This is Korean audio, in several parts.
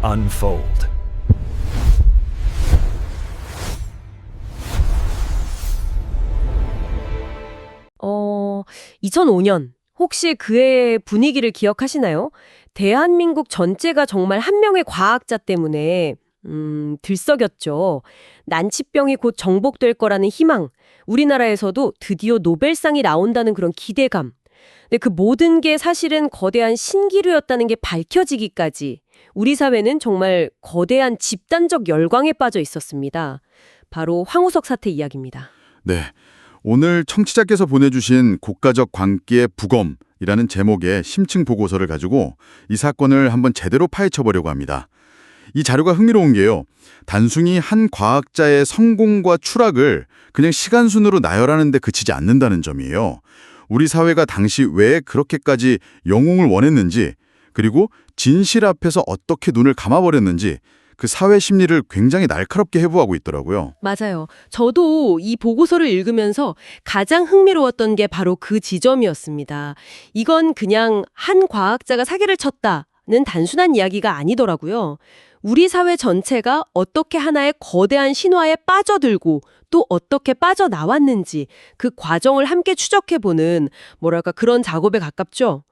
unfold. 2005년 혹시 그해의 분위기를 기억하시나요? 대한민국 전체가 정말 한 명의 과학자 때문에 들썩였죠. 난치병이 곧 정복될 거라는 희망, 우리나라에서도 드디어 노벨상이 나온다는 그런 기대감. 근데 그 모든 게 사실은 거대한 신기루였다는 게 밝혀지기까지 우리 사회는 정말 거대한 집단적 열광에 빠져 있었습니다. 바로 황우석 사태 이야기입니다. 네, 오늘 청취자께서 보내주신 국가적 광기의 부검이라는 제목의 심층 보고서를 가지고 이 사건을 한번 제대로 파헤쳐보려고 합니다. 이 자료가 흥미로운 게요. 단순히 한 과학자의 성공과 추락을 그냥 시간순으로 나열하는 데 그치지 않는다는 점이에요. 우리 사회가 당시 왜 그렇게까지 영웅을 원했는지, 그리고 진실 앞에서 어떻게 눈을 감아버렸는지 그 사회 심리를 굉장히 날카롭게 해부하고 있더라고요. 맞아요. 저도 이 보고서를 읽으면서 가장 흥미로웠던 게 바로 그 지점이었습니다. 이건 그냥 한 과학자가 사기를 쳤다는 단순한 이야기가 아니더라고요. 우리 사회 전체가 어떻게 하나의 거대한 신화에 빠져들고 또 어떻게 빠져나왔는지 그 과정을 함께 추적해보는 뭐랄까 그런 작업에 가깝죠.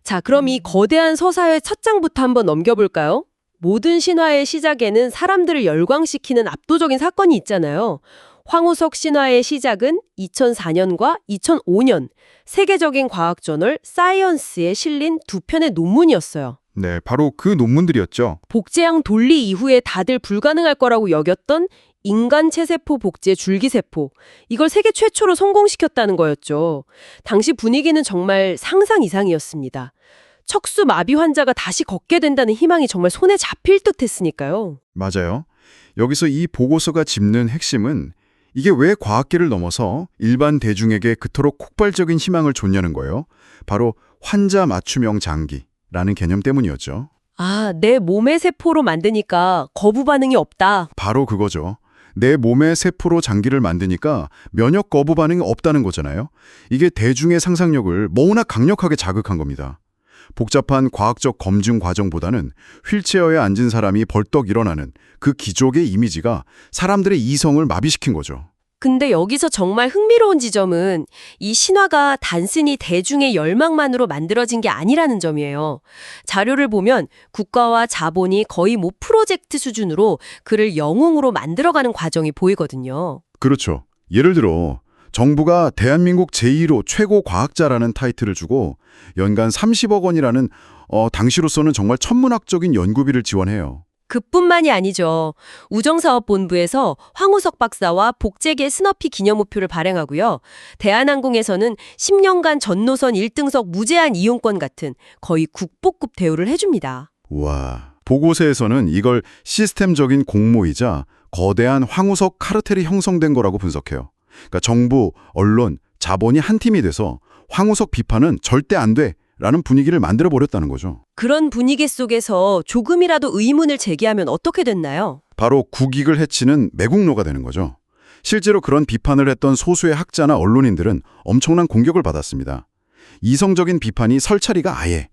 자, 그럼 이 거대한 서사의 첫 장부터 한번 넘겨볼까요? 모든 신화의 시작에는 사람들을 열광시키는 압도적인 사건이 있잖아요. 황우석 신화의 시작은 2004년과 2005년 세계적인 과학 저널 사이언스에 실린 두 편의 논문이었어요. 네, 바로 그 논문들이었죠. 복제양 돌리 이후에 다들 불가능할 거라고 여겼던 인간 체세포 복제 줄기세포. 이걸 세계 최초로 성공시켰다는 거였죠. 당시 분위기는 정말 상상 이상이었습니다. 척수 마비 환자가 다시 걷게 된다는 희망이 정말 손에 잡힐 듯 했으니까요. 맞아요. 여기서 이 보고서가 짚는 핵심은 이게 왜 과학계를 넘어서 일반 대중에게 그토록 폭발적인 희망을 줬냐는 거예요. 바로 환자 맞춤형 장기라는 개념 때문이었죠. 아, 내 몸의 세포로 만드니까 거부 반응이 없다. 바로 그거죠. 내 몸의 세포로 장기를 만드니까 면역 거부 반응이 없다는 거잖아요. 이게 대중의 상상력을 너무나 강력하게 자극한 겁니다. 복잡한 과학적 검증 과정보다는 휠체어에 앉은 사람이 벌떡 일어나는 그 기적의 이미지가 사람들의 이성을 마비시킨 거죠. 근데 여기서 정말 흥미로운 지점은 이 신화가 단순히 대중의 열망만으로 만들어진 게 아니라는 점이에요. 자료를 보면 국가와 자본이 거의 뭐 프로젝트 수준으로 그를 영웅으로 만들어가는 과정이 보이거든요. 그렇죠. 예를 들어 정부가 대한민국 제1호 최고 과학자라는 타이틀을 주고 연간 30억 원이라는 당시로서는 정말 천문학적인 연구비를 지원해요. 그뿐만이 아니죠. 우정사업본부에서 황우석 박사와 복제계 스너피 기념우표를 발행하고요. 대한항공에서는 10년간 전노선 1등석 무제한 이용권 같은 거의 국보급 대우를 해줍니다. 와, 보고서에서는 이걸 시스템적인 공모이자 거대한 황우석 카르텔이 형성된 거라고 분석해요. 그러니까 정부, 언론, 자본이 한 팀이 돼서 황우석 비판은 절대 안 돼 라는 분위기를 만들어버렸다는 거죠. 그런 분위기 속에서 조금이라도 의문을 제기하면 어떻게 됐나요? 바로 국익을 해치는 매국노가 되는 거죠. 실제로 그런 비판을 했던 소수의 학자나 언론인들은 엄청난 공격을 받았습니다. 이성적인 비판이 설 자리가 아예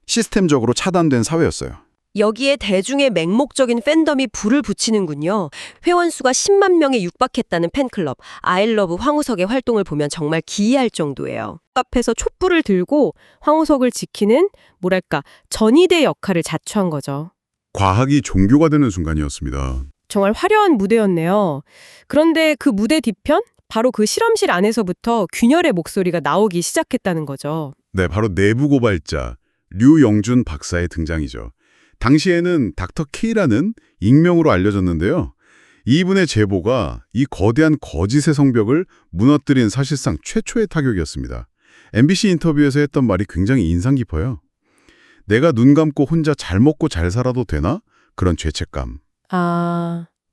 시스템적으로 차단된 사회였어요. 여기에 대중의 맹목적인 팬덤이 불을 붙이는군요. 회원수가 10만 명에 육박했다는 팬클럽 아이러브 황우석의 활동을 보면 정말 기이할 정도예요. 앞에서 촛불을 들고 황우석을 지키는 뭐랄까 전위대 역할을 자처한 거죠. 과학이 종교가 되는 순간이었습니다. 정말 화려한 무대였네요. 그런데 그 무대 뒤편? 바로 그 실험실 안에서부터 균열의 목소리가 나오기 시작했다는 거죠. 네, 바로 내부 고발자 류영준 박사의 등장이죠. 당시에는 닥터 K라는 익명으로 알려졌는데요. 이분의 제보가 이 거대한 거짓의 성벽을 무너뜨린 사실상 최초의 타격이었습니다. MBC 인터뷰에서 했던 말이 굉장히 인상 깊어요. 내가 눈 감고 혼자 잘 먹고 잘 살아도 되나? 그런 죄책감.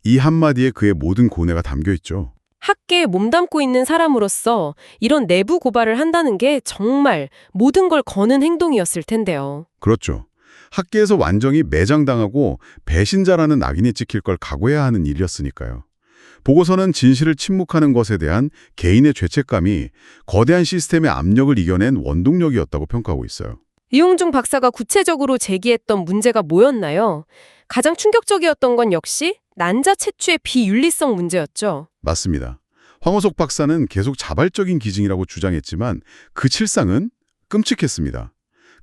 이 한마디에 그의 모든 고뇌가 담겨 있죠. 학계에 몸담고 있는 사람으로서 이런 내부 고발을 한다는 게 정말 모든 걸 거는 행동이었을 텐데요. 그렇죠. 학계에서 완전히 매장당하고 배신자라는 낙인이 찍힐 걸 각오해야 하는 일이었으니까요. 보고서는 진실을 침묵하는 것에 대한 개인의 죄책감이 거대한 시스템의 압력을 이겨낸 원동력이었다고 평가하고 있어요. 이용중 박사가 구체적으로 제기했던 문제가 뭐였나요? 가장 충격적이었던 건 역시 난자 채취의 비윤리성 문제였죠. 맞습니다. 황호석 박사는 계속 자발적인 기증이라고 주장했지만 그 실상은 끔찍했습니다.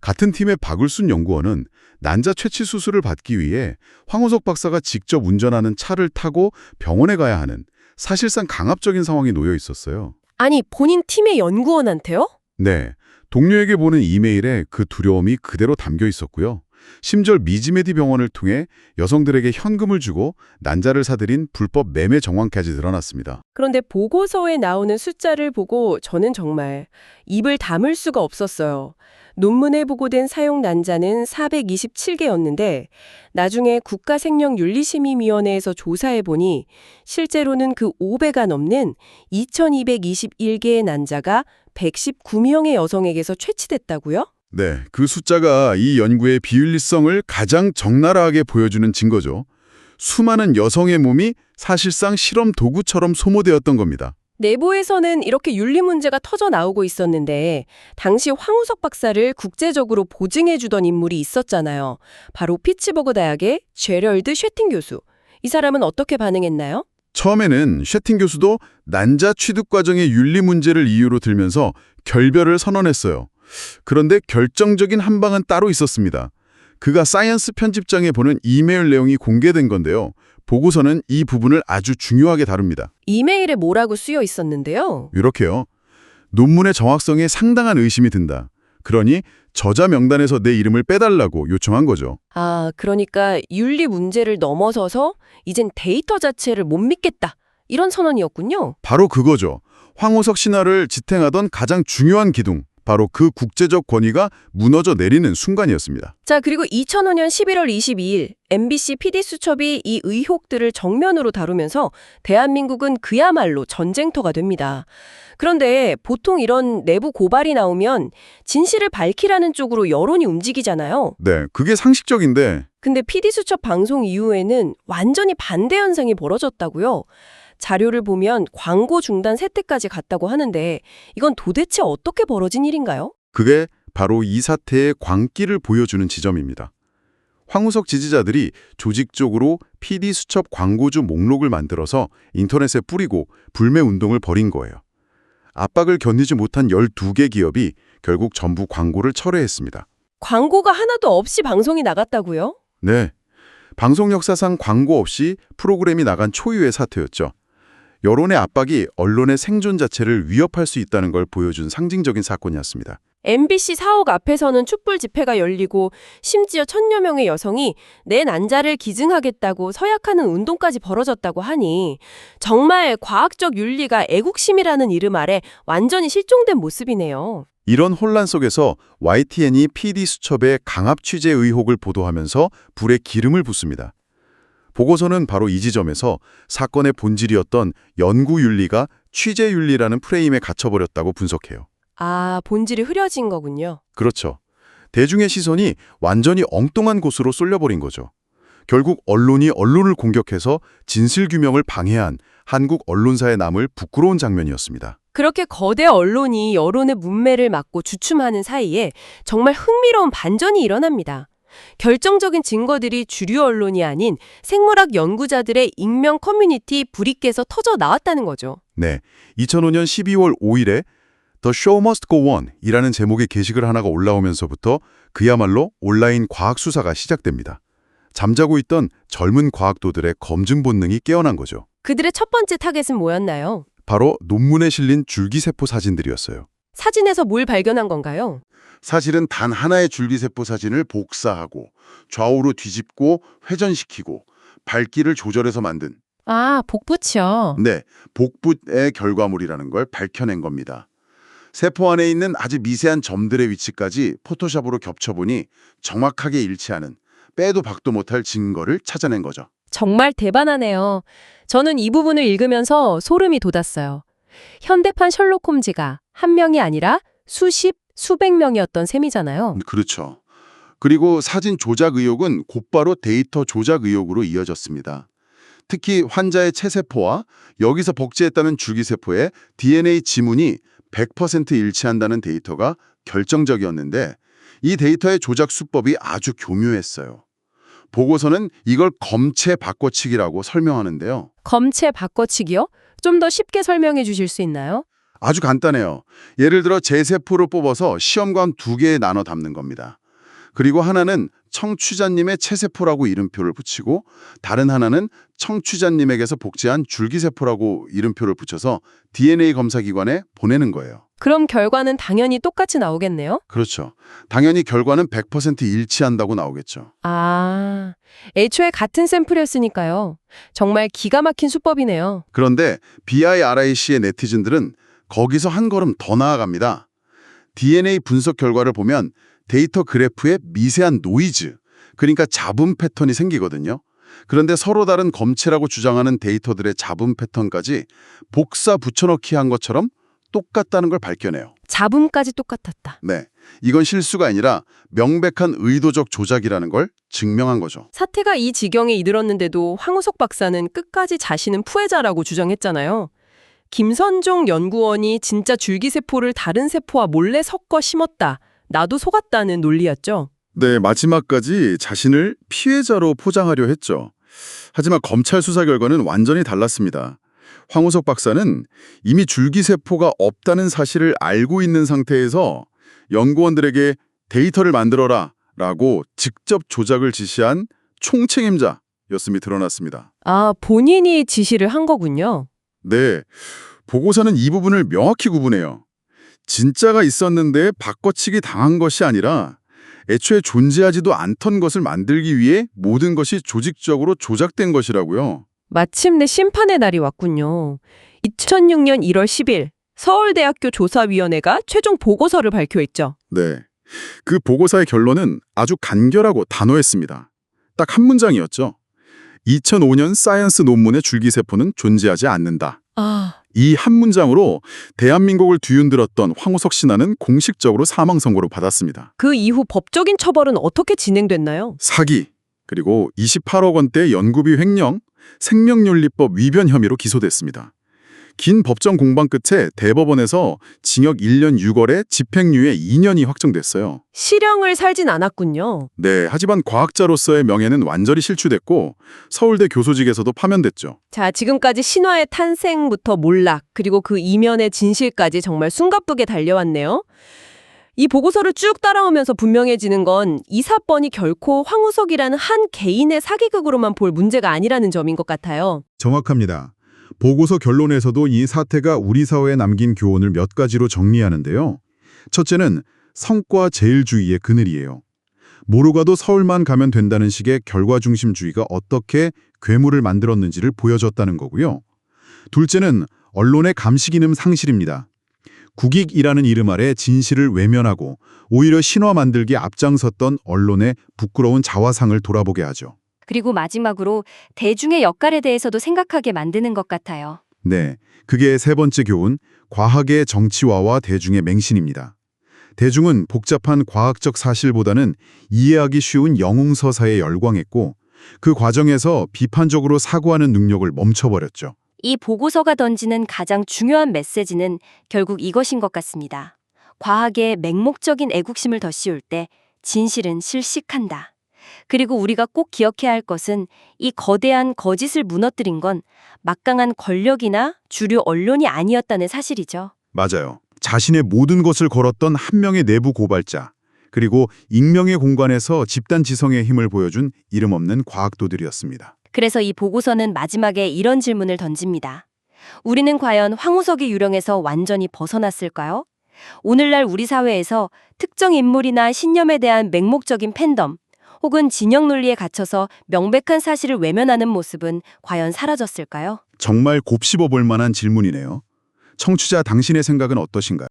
같은 팀의 박을순 연구원은 난자 채취 수술을 받기 위해 황호석 박사가 직접 운전하는 차를 타고 병원에 가야 하는 사실상 강압적인 상황이 놓여 있었어요. 아니, 본인 팀의 연구원한테요? 네, 동료에게 보낸 이메일에 그 두려움이 그대로 담겨 있었고요. 심지어 미지메디 병원을 통해 여성들에게 현금을 주고 난자를 사들인 불법 매매 정황까지 드러났습니다. 그런데 보고서에 나오는 숫자를 보고 저는 정말 입을 다물 수가 없었어요. 논문에 보고된 사용 난자는 427개였는데 나중에 국가생명윤리심의위원회에서 조사해보니 실제로는 그 5배가 넘는 2221개의 난자가 119명의 여성에게서 채취됐다고요? 네, 그 숫자가 이 연구의 비윤리성을 가장 적나라하게 보여주는 증거죠. 수많은 여성의 몸이 사실상 실험 도구처럼 소모되었던 겁니다. 내부에서는 이렇게 윤리 문제가 터져 나오고 있었는데 당시 황우석 박사를 국제적으로 보증해주던 인물이 있었잖아요. 바로 피츠버그 대학의 제럴드 쉐팅 교수. 이 사람은 어떻게 반응했나요? 처음에는 쉐팅 교수도 난자 취득 과정의 윤리 문제를 이유로 들면서 결별을 선언했어요. 그런데 결정적인 한 방은 따로 있었습니다. 그가 사이언스 편집장에 보낸 이메일 내용이 공개된 건데요. 보고서는 이 부분을 아주 중요하게 다룹니다. 이메일에 뭐라고 쓰여 있었는데요? 이렇게요. 논문의 정확성에 상당한 의심이 든다. 그러니 저자 명단에서 내 이름을 빼달라고 요청한 거죠. 아, 그러니까 윤리 문제를 넘어서서 이젠 데이터 자체를 못 믿겠다. 이런 선언이었군요. 바로 그거죠. 황호석 신화를 지탱하던 가장 중요한 기둥. 바로 그 국제적 권위가 무너져 내리는 순간이었습니다. 자, 그리고 2005년 11월 22일 MBC PD수첩이 이 의혹들을 정면으로 다루면서 대한민국은 그야말로 전쟁터가 됩니다. 그런데 보통 이런 내부 고발이 나오면 진실을 밝히라는 쪽으로 여론이 움직이잖아요. 네, 그게 상식적인데 근데 PD수첩 방송 이후에는 완전히 반대 현상이 벌어졌다고요. 자료를 보면 광고 중단 세태까지 갔다고 하는데 이건 도대체 어떻게 벌어진 일인가요? 그게 바로 이 사태의 광기를 보여주는 지점입니다. 황우석 지지자들이 조직적으로 PD수첩 광고주 목록을 만들어서 인터넷에 뿌리고 불매 운동을 벌인 거예요. 압박을 견디지 못한 12개 기업이 결국 전부 광고를 철회했습니다. 광고가 하나도 없이 방송이 나갔다고요? 네, 방송 역사상 광고 없이 프로그램이 나간 초유의 사태였죠. 여론의 압박이 언론의 생존 자체를 위협할 수 있다는 걸 보여준 상징적인 사건이었습니다. MBC 사옥 앞에서는 촛불 집회가 열리고 심지어 1000여 명의 여성이 내 난자를 기증하겠다고 서약하는 운동까지 벌어졌다고 하니 정말 과학적 윤리가 애국심이라는 이름 아래 완전히 실종된 모습이네요. 이런 혼란 속에서 YTN이 PD수첩의 강압 취재 의혹을 보도하면서 불에 기름을 붓습니다. 보고서는 바로 이 지점에서 사건의 본질이었던 연구윤리가 취재윤리라는 프레임에 갇혀버렸다고 분석해요. 아, 본질이 흐려진 거군요. 그렇죠. 대중의 시선이 완전히 엉뚱한 곳으로 쏠려버린 거죠. 결국 언론이 언론을 공격해서 진실규명을 방해한 한국 언론사에 남을 부끄러운 장면이었습니다. 그렇게 거대 언론이 여론의 문매를 막고 주춤하는 사이에 정말 흥미로운 반전이 일어납니다. 결정적인 증거들이 주류 언론이 아닌 생물학 연구자들의 익명 커뮤니티 브릭에서 터져 나왔다는 거죠. 네, 2005년 12월 5일에 The Show Must Go On 이라는 제목의 게시글 하나가 올라오면서부터 그야말로 온라인 과학 수사가 시작됩니다. 잠자고 있던 젊은 과학도들의 검증 본능이 깨어난 거죠. 그들의 첫 번째 타겟은 뭐였나요? 바로 논문에 실린 줄기세포 사진들이었어요. 사진에서 뭘 발견한 건가요? 사실은 단 하나의 줄기세포 사진을 복사하고 좌우로 뒤집고 회전시키고 밝기를 조절해서 만든 아, 복붙이요. 복붙의 결과물이라는 걸 밝혀낸 겁니다. 세포 안에 있는 아주 미세한 점들의 위치까지 포토샵으로 겹쳐보니 정확하게 일치하는 빼도 박도 못할 증거를 찾아낸 거죠. 정말 대단하네요. 저는 이 부분을 읽으면서 소름이 돋았어요. 현대판 셜록 홈즈가 한 명이 아니라 수십, 수백 명이었던 셈이잖아요. 그렇죠. 그리고 사진 조작 의혹은 곧바로 데이터 조작 의혹으로 이어졌습니다. 특히 환자의 체세포와 여기서 복제했다는 줄기세포의 DNA 지문이 100% 일치한다는 데이터가 결정적이었는데 이 데이터의 조작 수법이 아주 교묘했어요. 보고서는 이걸 검체 바꿔치기라고 설명하는데요. 검체 바꿔치기요? 좀 더 쉽게 설명해 주실 수 있나요? 아주 간단해요. 예를 들어 제세포를 뽑아서 시험관 2개에 나눠 담는 겁니다. 그리고 하나는 청취자님의 체세포라고 이름표를 붙이고 다른 하나는 청취자님에게서 복제한 줄기세포라고 이름표를 붙여서 DNA 검사기관에 보내는 거예요. 그럼 결과는 당연히 똑같이 나오겠네요? 그렇죠. 당연히 결과는 100% 일치한다고 나오겠죠. 아, 애초에 같은 샘플이었으니까요. 정말 기가 막힌 수법이네요. 그런데 BIRIC의 네티즌들은 거기서 한 걸음 더 나아갑니다. DNA 분석 결과를 보면 데이터 그래프에 미세한 노이즈, 그러니까 잡음 패턴이 생기거든요. 그런데 서로 다른 검체라고 주장하는 데이터들의 잡음 패턴까지 복사 붙여넣기 한 것처럼 똑같다는 걸 밝혀내요. 잡음까지 똑같았다. 네, 이건 실수가 아니라 명백한 의도적 조작이라는 걸 증명한 거죠. 사태가 이 지경에 이르렀는데도 황우석 박사는 끝까지 자신은 푸해자라고 주장했잖아요. 김선종 연구원이 진짜 줄기세포를 다른 세포와 몰래 섞어 심었다. 나도 속았다는 논리였죠. 네, 마지막까지 자신을 피해자로 포장하려 했죠. 하지만 검찰 수사 결과는 완전히 달랐습니다. 황우석 박사는 이미 줄기세포가 없다는 사실을 알고 있는 상태에서 연구원들에게 데이터를 만들어라 라고 직접 조작을 지시한 총책임자였음이 드러났습니다. 아, 본인이 지시를 한 거군요. 네, 보고서는 이 부분을 명확히 구분해요. 진짜가 있었는데 바꿔치기 당한 것이 아니라 애초에 존재하지도 않던 것을 만들기 위해 모든 것이 조직적으로 조작된 것이라고요. 마침내 심판의 날이 왔군요. 2006년 1월 10일 서울대학교 조사위원회가 최종 보고서를 발표했죠. 네, 그 보고서의 결론은 아주 간결하고 단호했습니다. 딱 한 문장이었죠. 2005년 사이언스 논문의 줄기세포는 존재하지 않는다. 아, 이 한 문장으로 대한민국을 뒤흔들었던 황우석 신하는 공식적으로 사망 선고를 받았습니다. 그 이후 법적인 처벌은 어떻게 진행됐나요? 사기, 그리고 28억 원대 연구비 횡령, 생명윤리법 위반 혐의로 기소됐습니다. 긴 법정 공방 끝에 대법원에서 징역 1년 6월에 집행유예 2년이 확정됐어요. 실형을 살진 않았군요. 네, 하지만 과학자로서의 명예는 완전히 실추됐고 서울대 교수직에서도 파면됐죠. 자, 지금까지 신화의 탄생부터 몰락, 그리고 그 이면의 진실까지 정말 숨가쁘게 달려왔네요. 이 보고서를 쭉 따라오면서 분명해지는 건 이 사건이 결코 황우석이라는 한 개인의 사기극으로만 볼 문제가 아니라는 점인 것 같아요. 정확합니다. 보고서 결론에서도 이 사태가 우리 사회에 남긴 교훈을 몇 가지로 정리하는데요. 첫째는 성과 제일주의의 그늘이에요. 모르가도 서울만 가면 된다는 식의 결과 중심주의가 어떻게 괴물을 만들었는지를 보여줬다는 거고요. 둘째는 언론의 감시 기능 상실입니다. 국익이라는 이름 아래 진실을 외면하고 오히려 신화 만들기에 앞장섰던 언론의 부끄러운 자화상을 돌아보게 하죠. 그리고 마지막으로 대중의 역할에 대해서도 생각하게 만드는 것 같아요. 네, 그게 세 번째 교훈, 과학의 정치화와 대중의 맹신입니다. 대중은 복잡한 과학적 사실보다는 이해하기 쉬운 영웅서사에 열광했고 그 과정에서 비판적으로 사고하는 능력을 멈춰버렸죠. 이 보고서가 던지는 가장 중요한 메시지는 결국 이것인 것 같습니다. 과학에 맹목적인 애국심을 덧씌울 때 진실은 실식한다. 그리고 우리가 꼭 기억해야 할 것은 이 거대한 거짓을 무너뜨린 건 막강한 권력이나 주류 언론이 아니었다는 사실이죠. 맞아요. 자신의 모든 것을 걸었던 한 명의 내부 고발자, 그리고 익명의 공간에서 집단 지성의 힘을 보여준 이름 없는 과학도들이었습니다. 그래서 이 보고서는 마지막에 이런 질문을 던집니다. 우리는 과연 황우석의 유령에서 완전히 벗어났을까요? 오늘날 우리 사회에서 특정 인물이나 신념에 대한 맹목적인 팬덤, 혹은 진영 논리에 갇혀서 명백한 사실을 외면하는 모습은 과연 사라졌을까요? 정말 곱씹어 볼 만한 질문이네요. 청취자 당신의 생각은 어떠신가요?